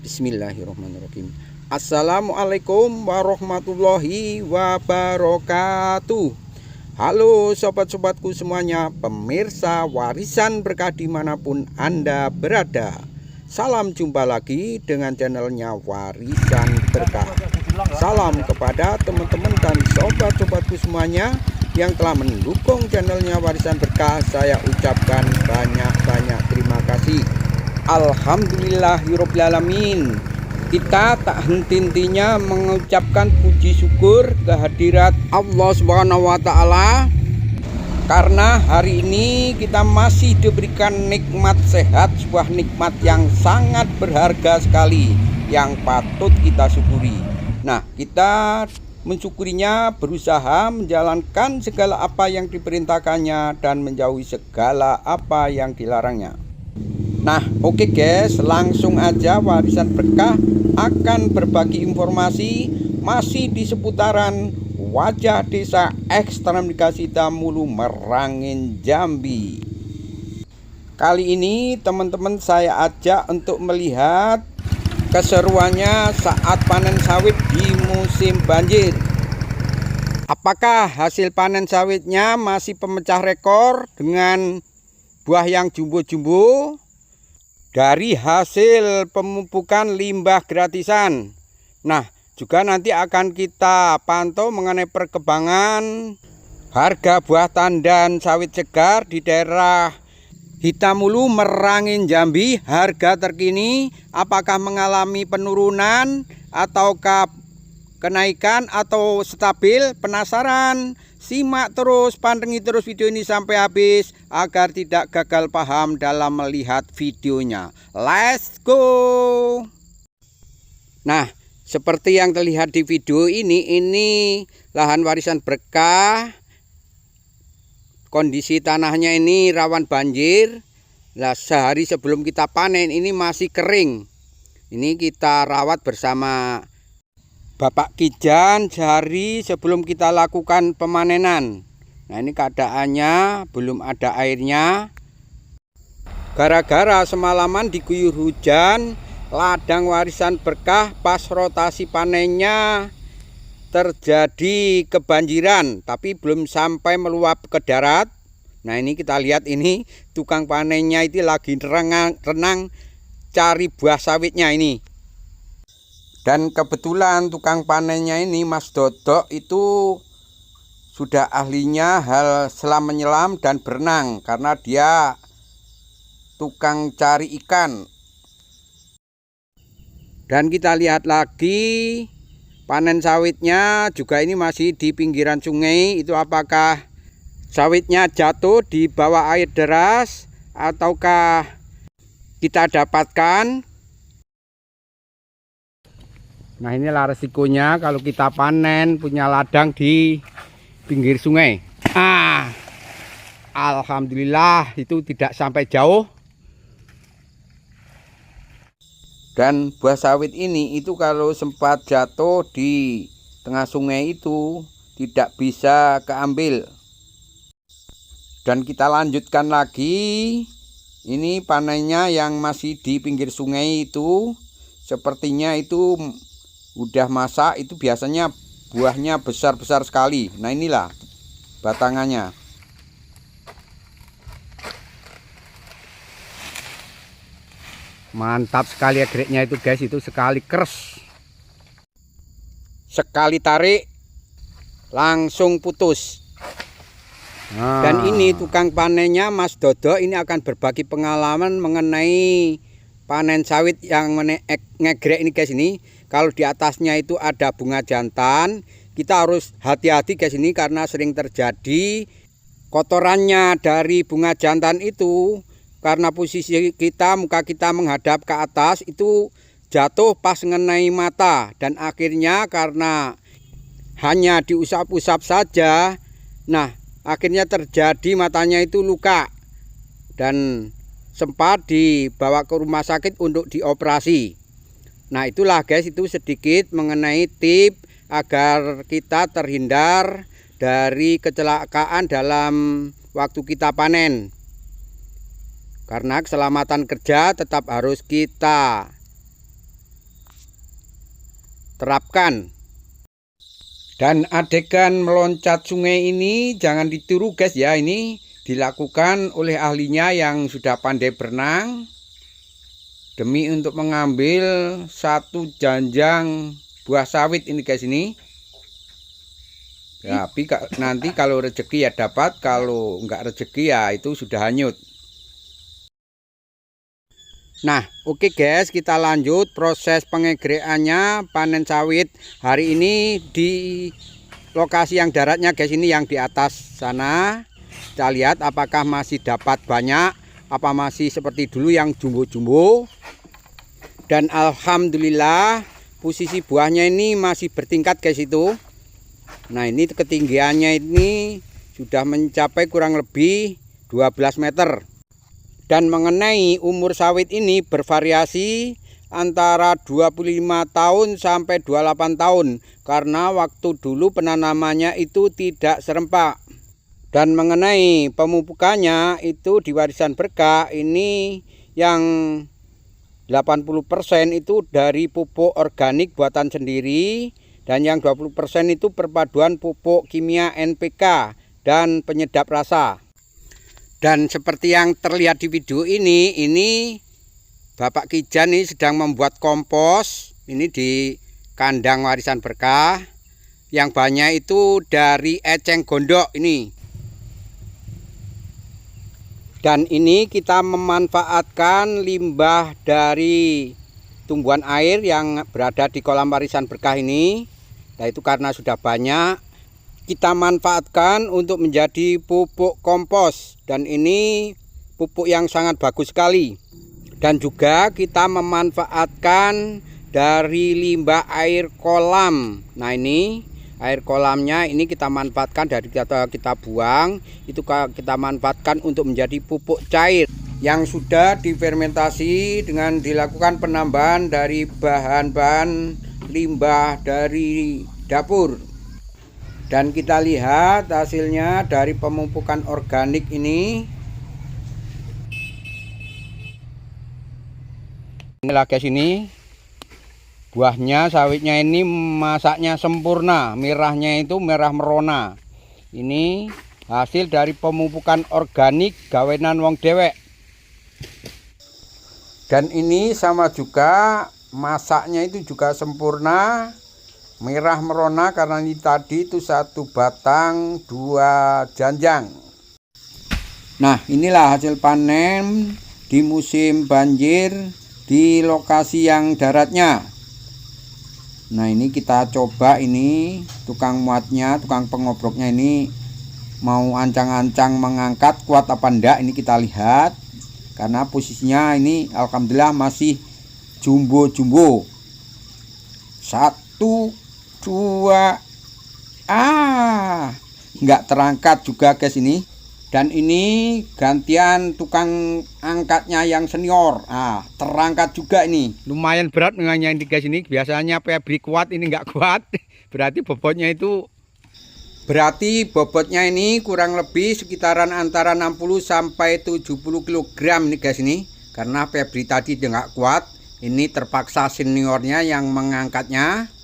Bismillahirrahmanirrahim. Assalamualaikum warahmatullahi wabarakatuh. Halo sobat-sobatku semuanya, pemirsa warisan berkah dimanapun Anda berada. Salam jumpa lagi dengan channelnya Warisan Berkah. Salam kepada teman-teman dan sobat-sobatku semuanya yang telah mendukung channelnya Warisan Berkah. Saya ucapkan banyak-banyak terima kasih. Alhamdulillahirobbilalamin. Kita tak henti-hentinya mengucapkan puji syukur kehadirat Allah Subhanahu wa Ta'ala, karena hari ini kita masih diberikan nikmat sehat, sebuah nikmat yang sangat berharga sekali yang patut kita syukuri. Nah, kita mensyukurinya, berusaha menjalankan segala apa yang diperintahkannya dan menjauhi segala apa yang dilarangnya. Nah, oke guys, langsung aja Warisan Berkah akan berbagi informasi masih di seputaran wajah desa ekstrem dikasih Tamulu Merangin, Jambi. Kali ini teman-teman saya ajak untuk melihat keseruannya saat panen sawit di musim banjir. Apakah hasil panen sawitnya masih pemecah rekor dengan buah yang jumbo-jumbo dari hasil pemupukan limbah gratisan? Nah, juga nanti akan kita pantau mengenai perkembangan harga buah tandan sawit segar di daerah Hitamulu Merangin, Jambi. Harga terkini apakah mengalami penurunan ataukah kenaikan atau stabil? Penasaran? Simak terus, pantengin terus video ini sampai habis agar tidak gagal paham dalam melihat videonya. Let's go. Nah, seperti yang terlihat di video ini lahan warisan berkah. Kondisi tanahnya ini rawan banjir. Nah, sehari sebelum kita panen ini masih kering. Ini kita rawat bersama Bapak Kijan sehari sebelum kita lakukan pemanenan. Nah, ini keadaannya belum ada airnya. Gara-gara semalaman diguyur hujan, ladang warisan berkah pas rotasi panennya terjadi kebanjiran, tapi belum sampai meluap ke darat. Nah, ini kita lihat ini tukang panennya itu lagi renang cari buah sawitnya ini. Dan kebetulan tukang panennya ini Mas Dodok itu sudah ahlinya hal selam menyelam dan berenang, karena dia tukang cari ikan. Dan kita lihat lagi panen sawitnya juga ini masih di pinggiran sungai. Itu apakah sawitnya jatuh di bawah air deras ataukah kita dapatkan? Nah, inilah resikonya kalau kita panen punya ladang di pinggir sungai. Alhamdulillah itu tidak sampai jauh. Dan buah sawit ini itu kalau sempat jatuh di tengah sungai itu tidak bisa keambil. Dan kita lanjutkan lagi. Ini panennya yang masih di pinggir sungai itu sepertinya itu udah masak, itu biasanya buahnya besar-besar sekali. Nah, inilah batangannya. Mantap sekali agreknya itu guys, itu sekali keres, sekali tarik langsung putus. Dan ini tukang panennya Mas Dodo ini akan berbagi pengalaman mengenai panen sawit yang ngegrek ini guys. Ini kalau di atasnya itu ada bunga jantan, kita harus hati-hati guys ini, karena sering terjadi kotorannya dari bunga jantan itu. Karena posisi kita, muka kita menghadap ke atas, itu jatuh pas mengenai mata. Dan akhirnya karena hanya diusap-usap saja, nah akhirnya terjadi matanya itu luka. Dan sempat dibawa ke rumah sakit untuk dioperasi. Nah, itulah guys, itu sedikit mengenai tips agar kita terhindar dari kecelakaan dalam waktu kita panen. Karena keselamatan kerja tetap harus kita terapkan. Dan adegan meloncat sungai ini jangan ditiru guys ya, ini dilakukan oleh ahlinya yang sudah pandai berenang demi untuk mengambil satu janjang buah sawit ini guys ini. Ya, tapi nanti kalau rezeki ya dapat, kalau enggak rezeki ya itu sudah hanyut. Nah, oke guys, kita lanjut proses pengegrekannya panen sawit. Hari ini di lokasi yang daratnya guys, ini yang di atas sana. Kita lihat apakah masih dapat banyak, apa masih seperti dulu yang jumbo-jumbo. Dan alhamdulillah posisi buahnya ini masih bertingkat guys itu. Nah, ini ketinggiannya ini sudah mencapai kurang lebih 12 meter. Dan mengenai umur sawit ini bervariasi antara 25 tahun sampai 28 tahun. Karena waktu dulu penanamannya itu tidak serempak. Dan mengenai pemupukannya itu di warisan berkah ini yang 80% itu dari pupuk organik buatan sendiri. Dan yang 20% itu perpaduan pupuk kimia NPK dan penyedap rasa. Dan seperti yang terlihat di video ini Bapak Kijan ini sedang membuat kompos. Ini di kandang warisan berkah. Yang banyak itu dari eceng gondok ini. Dan ini kita memanfaatkan limbah dari tumbuhan air yang berada di kolam warisan berkah ini. Nah, itu karena sudah banyak, kita manfaatkan untuk menjadi pupuk kompos. Dan ini pupuk yang sangat bagus sekali. Dan juga kita memanfaatkan dari limbah air kolam. Nah, ini air kolamnya ini kita manfaatkan dari kita buang. Itu kita manfaatkan untuk menjadi pupuk cair yang sudah difermentasi dengan dilakukan penambahan dari bahan-bahan limbah dari dapur. Dan kita lihat hasilnya dari pemupukan organik ini. Inilah guys, ini buahnya sawitnya ini masaknya sempurna, merahnya itu merah merona. Ini hasil dari pemupukan organik gawenan wong dewek. Dan ini sama juga masaknya itu juga sempurna, merah merona karena ini tadi itu satu batang 2 janjang. Nah, inilah hasil panen di musim banjir di lokasi yang daratnya. Nah, ini kita coba, ini tukang muatnya, tukang pengobroknya ini mau ancang-ancang mengangkat, kuat apa enggak, ini kita lihat. Karena posisinya ini alhamdulillah masih jumbo-jumbo. 1, 2, nggak terangkat juga guys ini. Dan ini gantian tukang angkatnya yang senior. Terangkat juga ini. Lumayan berat mengenai guys ini. Biasanya Febri kuat, ini nggak kuat. Berarti bobotnya ini kurang lebih sekitaran antara 60 sampai 70 kg nih guys ini. Karena Febri tadi dia nggak kuat. Ini terpaksa seniornya yang mengangkatnya.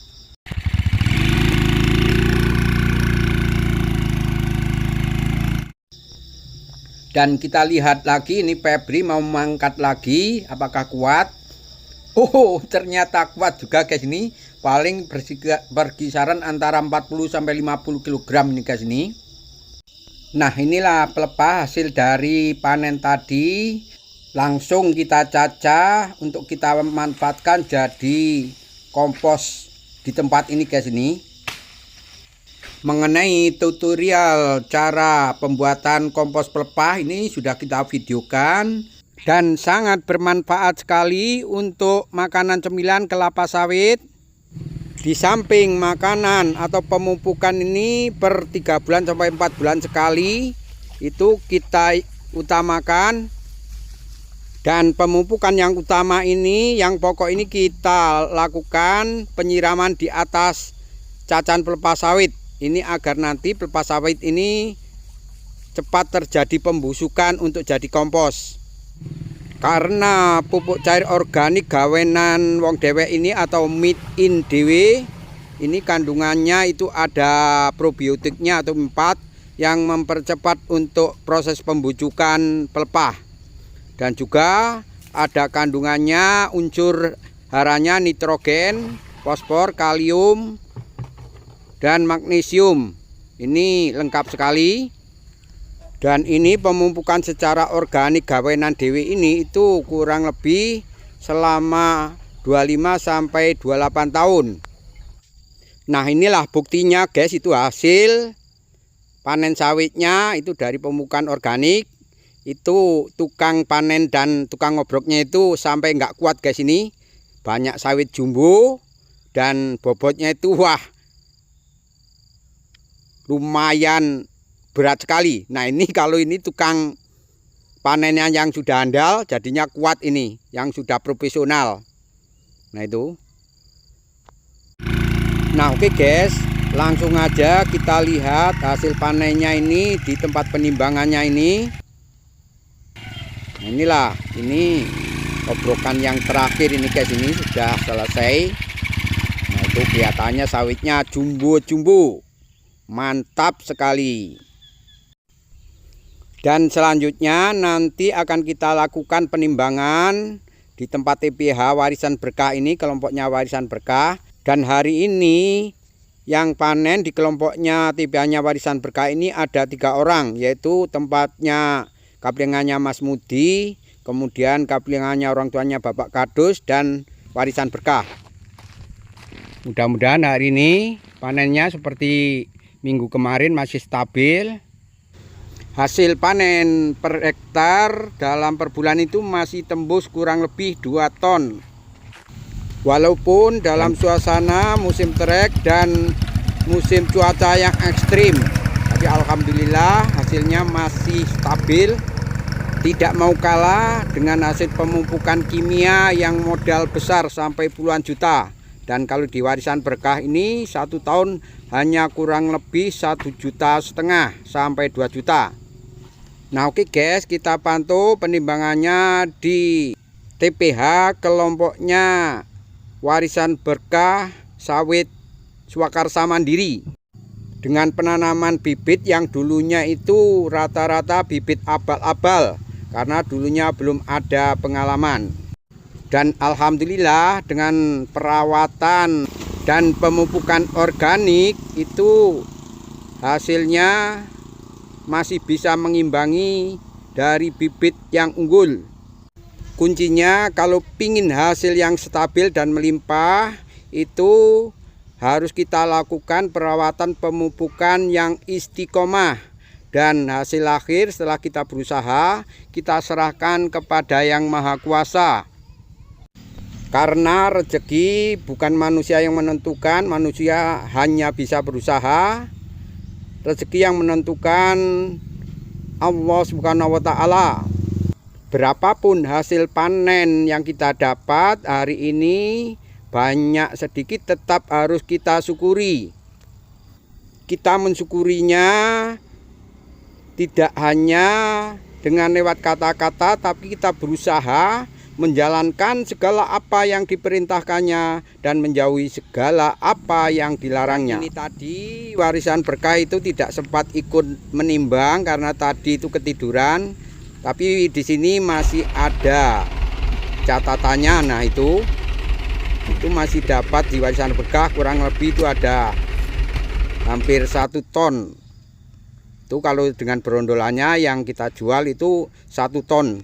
Dan kita lihat lagi, ini Febri mau mengangkat lagi, apakah kuat? Oh, ternyata kuat juga guys ini. Paling berkisaran antara 40 sampai 50 kg ini guys ini. Nah, inilah pelepah hasil dari panen tadi. Langsung kita cacah untuk kita manfaatkan jadi kompos di tempat ini guys ini. Mengenai tutorial cara pembuatan kompos pelepah ini sudah kita videokan dan sangat bermanfaat sekali untuk makanan cemilan kelapa sawit. Di samping makanan atau pemupukan ini per 3 bulan sampai 4 bulan sekali itu kita utamakan. Dan pemupukan yang utama ini, yang pokok ini kita lakukan penyiraman di atas cacahan pelepah sawit. Ini agar nanti pelepah sawit ini cepat terjadi pembusukan untuk jadi kompos. Karena pupuk cair organik gawenan wong dewek ini atau made in dewe, ini kandungannya itu ada probiotiknya atau 4 yang mempercepat untuk proses pembujukan pelepah. Dan juga ada kandungannya unsur haranya nitrogen, fosfor, kalium, dan magnesium. Ini lengkap sekali. Dan ini pemupukan secara organik gawenan dewi ini itu kurang lebih selama 25 sampai 28 tahun. Nah, inilah buktinya guys, itu hasil panen sawitnya itu dari pemupukan organik. Itu tukang panen dan tukang ngobroknya itu sampai nggak kuat guys ini. Banyak sawit jumbo dan bobotnya itu wah lumayan berat sekali. Nah, ini kalau ini tukang panennya yang sudah andal jadinya kuat ini, yang sudah profesional. Nah itu. Nah oke guys, langsung aja kita lihat hasil panennya ini di tempat penimbangannya ini. Nah, inilah, ini obrokan yang terakhir ini guys, ini sudah selesai. Nah itu kelihatannya sawitnya jumbo-jumbo, mantap sekali. Dan selanjutnya nanti akan kita lakukan penimbangan di tempat TPH Warisan Berkah ini, kelompoknya Warisan Berkah. Dan hari ini yang panen di kelompoknya TPH-nya Warisan Berkah ini ada 3 orang, yaitu tempatnya kaplingannya Mas Mudi, kemudian kaplingannya orang tuanya Bapak Kadus, dan Warisan Berkah. Mudah-mudahan hari ini panennya seperti minggu kemarin masih stabil. Hasil panen per hektar dalam per bulan itu masih tembus kurang lebih 2 ton. Walaupun dalam suasana musim trek dan musim cuaca yang ekstrim, tapi alhamdulillah hasilnya masih stabil. Tidak mau kalah dengan hasil pemupukan kimia yang modal besar sampai puluhan juta. Dan kalau di Warisan Berkah ini 1 tahun hanya kurang lebih 1,5 juta sampai 2 juta. Nah oke guys, kita pantau penimbangannya di TPH kelompoknya Warisan Berkah Sawit Swakarsa Mandiri. Dengan penanaman bibit yang dulunya itu rata-rata bibit abal-abal, karena dulunya belum ada pengalaman. Dan alhamdulillah dengan perawatan dan pemupukan organik itu hasilnya masih bisa mengimbangi dari bibit yang unggul. Kuncinya kalau pingin hasil yang stabil dan melimpah itu harus kita lakukan perawatan pemupukan yang istiqomah. Dan hasil akhir setelah kita berusaha, kita serahkan kepada Yang Maha Kuasa. Karena rezeki bukan manusia yang menentukan, manusia hanya bisa berusaha. Rezeki yang menentukan Allah Subhanahu wa Ta'ala. Berapapun hasil panen yang kita dapat hari ini, banyak sedikit tetap harus kita syukuri. Kita mensyukurinya tidak hanya dengan lewat kata-kata, tapi kita berusaha menjalankan segala apa yang diperintahkannya dan menjauhi segala apa yang dilarangnya. Ini tadi Warisan Berkah itu tidak sempat ikut menimbang karena tadi itu ketiduran, tapi di sini masih ada catatannya. Nah itu masih dapat di Warisan Berkah kurang lebih itu ada hampir 1 ton. Itu kalau dengan berondolannya yang kita jual itu 1 ton.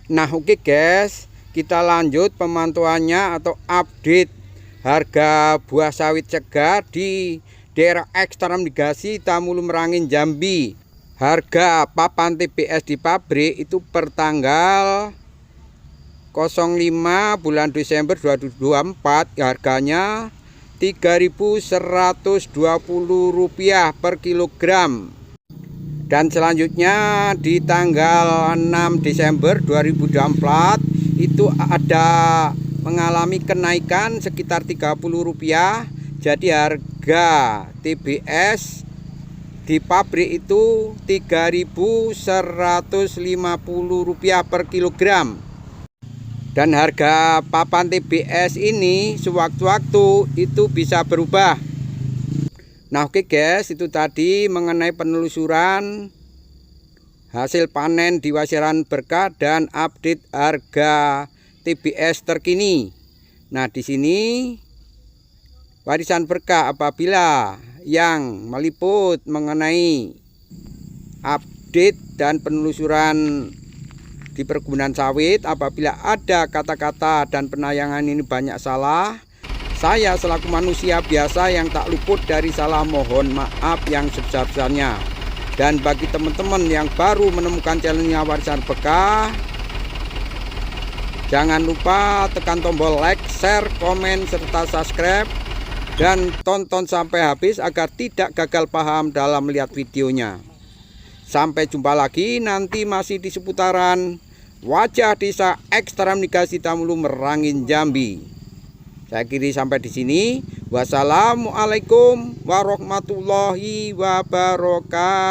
Nah oke guys, kita lanjut pemantauannya atau update harga buah sawit segar di daerah ekstrem irigasi Tamulo Merangin Jambi. Harga papan TBS di pabrik itu per tanggal 05 bulan Desember 2024 harganya Rp3.120 per kilogram. Dan selanjutnya di tanggal 6 Desember 2024 itu ada mengalami kenaikan sekitar Rp30. Jadi harga TBS di pabrik itu Rp3.150 per kilogram. Dan harga papan TBS ini sewaktu-waktu itu bisa berubah. Nah oke guys, itu tadi mengenai penelusuran hasil panen di Wasiran Berkah dan update harga TBS terkini. Nah di sini Warisan Berkah apabila yang meliput mengenai update dan penelusuran di perkebunan sawit, apabila ada kata-kata dan penayangan ini banyak salah, saya selaku manusia biasa yang tak luput dari salah mohon maaf yang sebesar-besarnya. Dan bagi teman-teman yang baru menemukan channelnya Warisan Berkah, jangan lupa tekan tombol like, share, komen, serta subscribe, dan tonton sampai habis agar tidak gagal paham dalam melihat videonya. Sampai jumpa lagi nanti masih di seputaran wajah desa ekstrem Negasi Damulu Merangin Jambi. Saya kiri sampai di sini. Wassalamualaikum warahmatullahi wabarakatuh.